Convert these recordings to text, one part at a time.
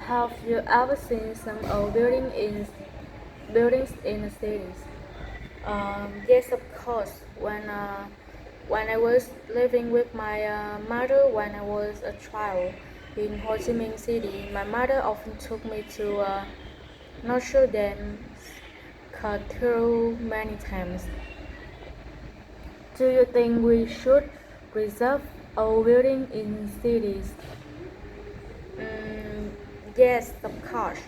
Have you ever seen some old buildings in the cities? Yes, of course. When I was living with my mother when I was a child in Ho Chi Minh City, my mother often took me to Notre Dame Cathedral many times. Do you think we should preserve old buildings in cities? Mm, yes, of course.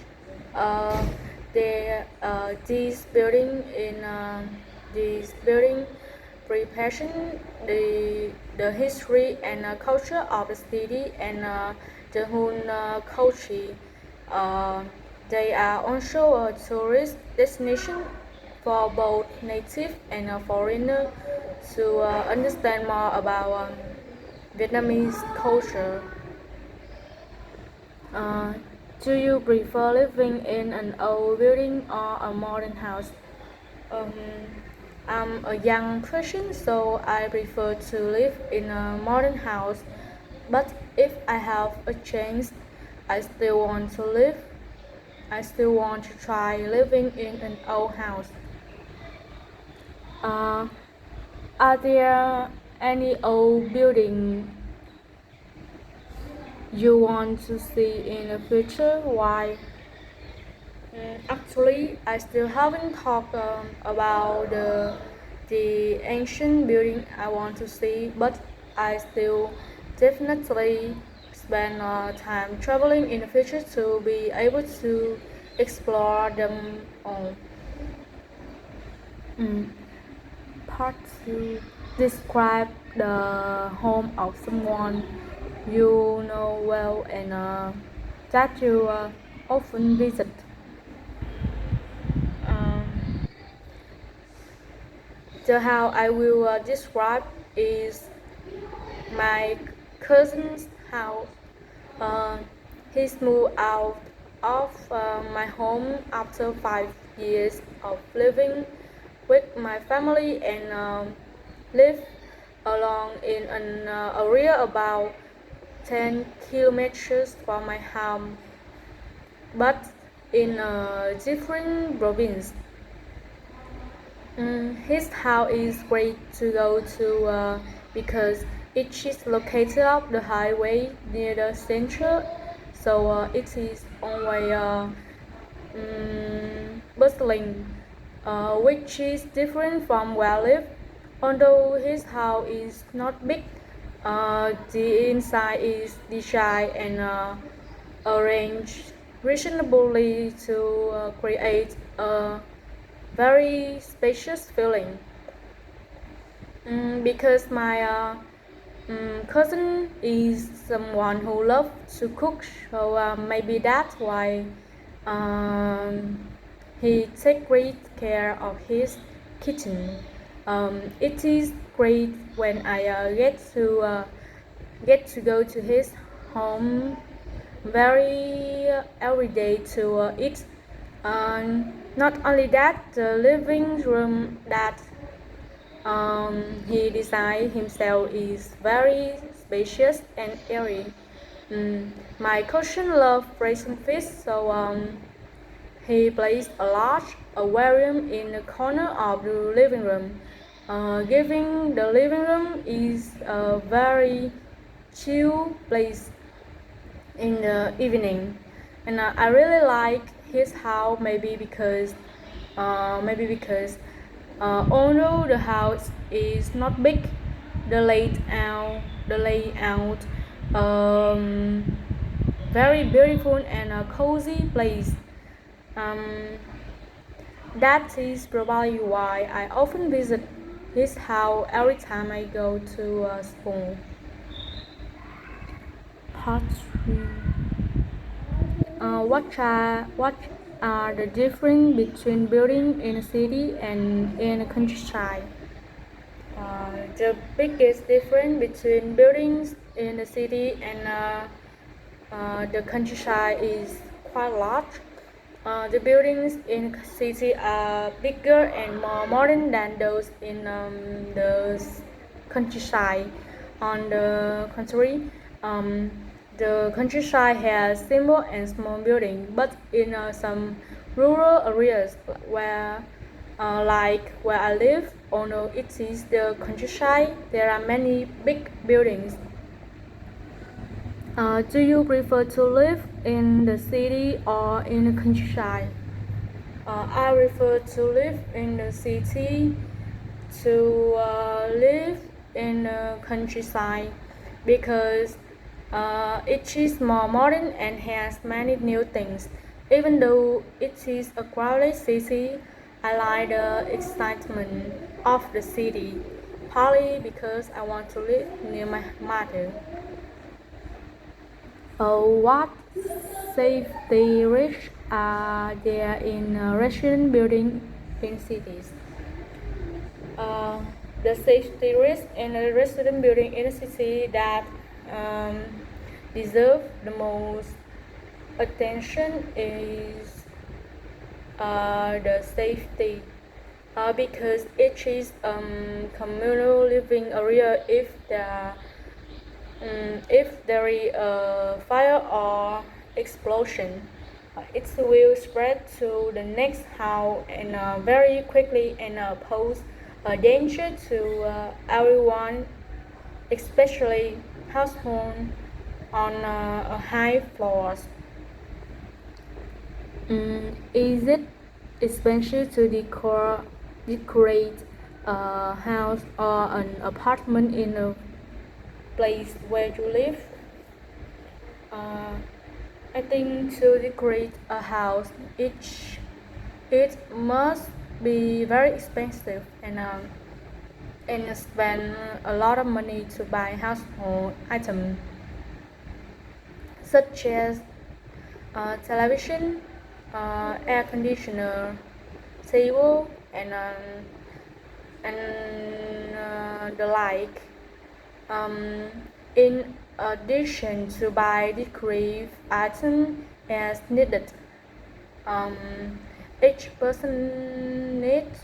Uh, this building represent the history and culture of the city and the whole culture. Uh, they are also a tourist destination for both native and foreigner to understand more about Vietnamese culture. Uh, do you prefer living in an old building or a modern house? Um, I'm a young person, so I prefer to live in a modern house. But if I have a chance, I still want to live. I still want to try living in an old house. Uh, are there any old building you want to see in the future? Why? Actually, I still haven't talked about the ancient building I want to see, but I still definitely spend time traveling in the future to be able to explore them all. Mm. Part 2. Describe the home of someone you know well and that you often visit. Um, the how I will describe is my cousin's house. Uh, he's moved out of my home after 5 years of living with my family and live along in an area about 10 kilometers from my home, but in a different province. His house is great to go to because it is located off the highway near the center, so it is only bustling, which is different from where I live. Although his house is not big, the inside is designed and arranged reasonably to create a very spacious feeling. Because my cousin is someone who loves to cook, so maybe that's why um, he takes great care of his kitchen. It is great when I get to go to his home very every day to eat. Not only that, the living room that he designed himself is very spacious and airy. My cousin loves raising fish, so he placed a large aquarium in the corner of the living room, giving the living room is a very chill place in the evening. And I really like his house, maybe because although the house is not big, the layout um, very beautiful and a cozy place. Um, that is probably why I often visit his house every time I go to school. Part 3. What are the difference between building in a city and in a countryside? The biggest difference between buildings in the city and the countryside is quite large. The buildings in the city are bigger and more modern than those in the countryside. On the contrary, um, The countryside has simple and small buildings, but in some rural areas like where I live, although it is the countryside, there are many big buildings. Do you prefer to live in the city or in the countryside? I prefer to live in the city to live in the countryside because it is more modern and has many new things. Even though it is a crowded city, I like the excitement of the city, partly because I want to live near my mother. What safety risks are there in resident building in cities? Uh, the safety risk in a resident building in a city that um, deserve the most attention is the safety because it is communal living area if there is a fire or explosion, it will spread to the next house and very quickly and pose a danger to everyone, especially households on high floors. Is it expensive to decorate a house or an apartment in a place where you live? Uh, I think to decorate a house, it must be very expensive and spend a lot of money to buy household items such as television, air conditioner, table, and the like. Um, in addition to buy decorative items as needed, um, each person needs